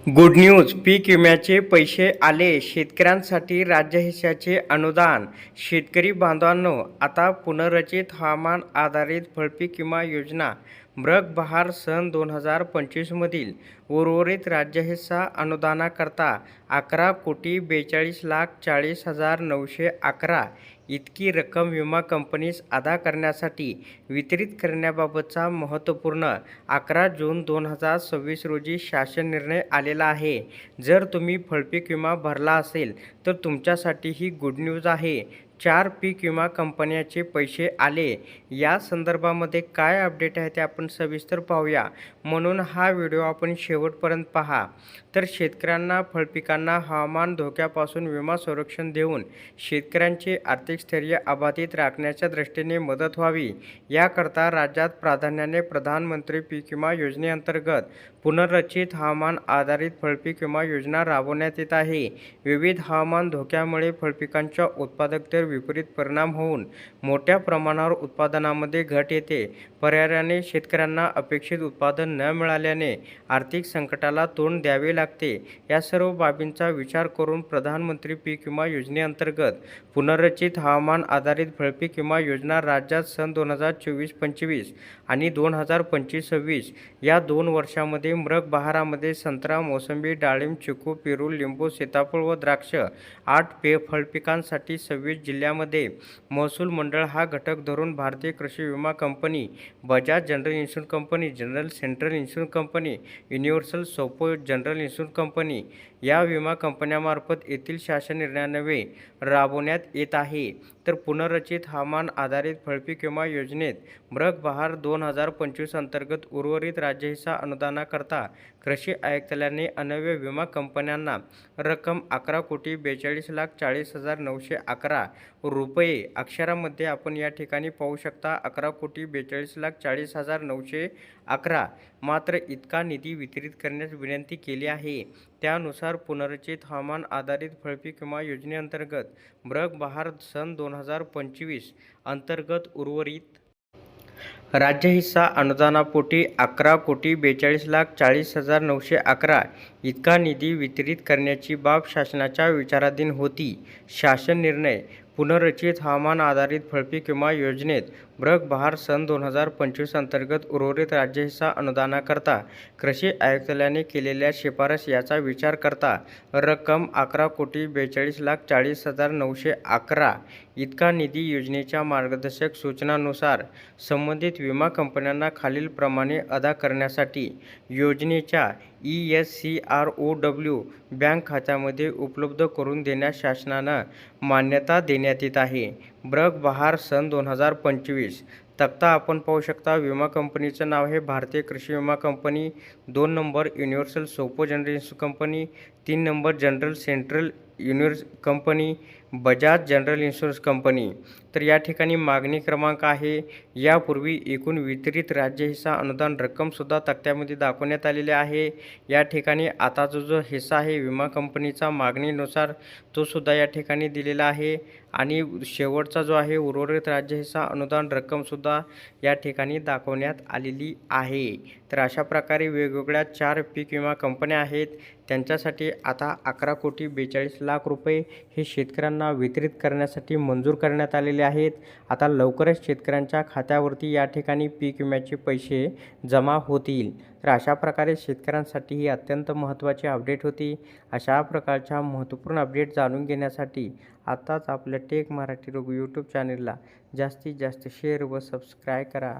Good news, पीक विम्याचे पैसे आले. शेतकऱ्यांसाठी राज्य हिताचे अनुदान. शेतकरी बांधवांनो, आता पुनर्रचित हवामान आधारित फळपीक विमा योजना मृग बहार सन 2025 मधील उर्वरित राज्य हिस्सा अनुदानाकरता 11,42,40,911 इतकी रक्कम विमा कंपनीस अदा करण्यासाठी वितरित करण्याबाबतचा महत्त्वपूर्ण 11 जून 2026 रोजी शासन निर्णय आलेला आहे. जर तुम्ही फळपीक विमा भरला असेल तर तुमच्यासाठी ही गुड न्यूज आहे. 4 पीक विमा कंपन्यांचे पैसे आले. या संदर्भामध्ये काय अपडेट आहे ते आपण सविस्तर पाहूया, म्हणून हा व्हिडिओ आपण शेवटपर्यंत पहा. तर शेतकऱ्यांना फळपिकांना हवामान धोक्यापासून विमा संरक्षण देऊन शेतकऱ्यांचे आर्थिक स्थैर्य अबाधित राखण्याच्या दृष्टीने मदत व्हावी, याकरता राज्यात प्राधान्याने प्रधानमंत्री पीक विमा योजनेअंतर्गत पुनर्रचित हवामान आधारित फळपीक विमा योजना राबवण्यात येत आहे. विविध हवामान धोक्यामुळे फळपिकांच्या उत्पादकतेवर विपरीत परिणाम होऊन मोठ्या प्रमाणावर उत्पादनामध्ये घट येते. पर्यायाने शेतकऱ्यांना अपेक्षित उत्पादन न मिळाल्याने आर्थिक संकटाला तोंड द्यावे लागते. या सर्व बाबींचा विचार करून प्रधानमंत्री पीक विमा योजनेअंतर्गत पुनर्रचित हवामान आधारित फळपीक विमा योजना राज्यात सन 2024-25 आणि 2025-26 या 2 वर्षांमध्ये मृग बहारामध्ये संत्रा, मोसंबी, डाळिंब, चिकू, पेरू, लिंबू, सीताफळ व द्राक्ष 8 फळपिकांसाठी 26 जिल्ह्यांमध्ये महसूल मंडळ हा घटक धरून भारतीय कृषी विमा company, Bajaj general insurance company, general central insurance company, universal सोपो जनरल इन्शुरन्स कंपनी या विमा कंपन्यांमार्फत येथील शासन निर्णयान्वये राबवण्यात येत आहे. तर पुनर्रचित हवामान आधारित फळपीक विमा योजनेत मृग बहार 2025 अंतर्गत उर्वरित राज्य हिस्सा अनुदानाकरता कृषी आयुक्तालयाने अन्वय विमा कंपन्यांना रक्कम 11,42,40,911 रुपये अक्षरामध्ये आपण या ठिकाणी पाहू शकता. 11,42,40,911 मात्र इतका निधी वितरित करण्यास विनंती केली आहे. त्यानुसार पुनर्रचित हवामान आधारित फळपीक विमा योजनेअंतर्गत मृग बहार सन 2025 अंतर्गत उर्वरित राज्य हिस्सा अनुदानापोटी 11,42,40,911 इतका निधी वितरित करण्याची बाब शासनाच्या विचाराधीन होती. शासन निर्णय. पुनर्रचित हवामान आधारित फळपीक विमा योजनेत मृग बहार सन 2025 अंतर्गत उर्वरित राज्य हिस्सा अनुदानाकरता कृषी आयुक्तालयाने केलेल्या शिफारस याचा विचार करता रक्कम 11,42,40,911 इतका निधी योजनेच्या मार्गदर्शक सूचनांनुसार संबंधित विमा कंपन्यांना खालीलप्रमाणे अदा करण्यासाठी योजनेच्या ESCROW बँक खात्यामध्ये उपलब्ध करून देण्यास शासनानं मान्यता देण्यात येत आहे. मृग बहार सन 2025 तक्ता आपण पाहू शकता. विमा कंपनीचं नाव आहे भारतीय कृषी विमा कंपनी. 2 नंबर युनिव्हर्सल सोपो general insurance company. 3 number general central insurance company, Bajaj general insurance company. तर या ठिकाणी मागणी क्रमांक आहे. यापूर्वी एकूण वितरित राज्य हिस्सा अनुदान रक्कमसुद्धा तक्त्यामध्ये दाखवण्यात आलेली आहे. या ठिकाणी आता जो हिस्सा आहे विमा कंपनीचा मागणीनुसार तो सुद्धा या ठिकाणी दिलेला आहे. आणि शेवटचा जो आहे उर्वरित राज्य हिस्सा अनुदान रक्कमसुद्धा या ठिकाणी दाखवण्यात आलेली आहे. तर अशा प्रकारे वेगवेगळ्या 4 पीक विमा कंपन्या आहेत. त्यांच्यासाठी आता 11,42,00,000 रुपये हे शेतकऱ्यांना वितरित करण्यासाठी मंजूर करण्यात आलेले आहेत. आता लवकरच शेतकऱ्यांच्या खात्यावरती या ठिकाणी पीक विम्याचे पैसे जमा होतील. तर अशा प्रकारे शेतकऱ्यांसाठी ही अत्यंत महत्त्वाची अपडेट होती. अशा प्रकारच्या महत्त्वपूर्ण अपडेट जाणून घेण्यासाठी आताच आपल्या टेक मराठी यूट्यूब चॅनलला जास्तीत जास्त शेअर व सबस्क्राईब करा.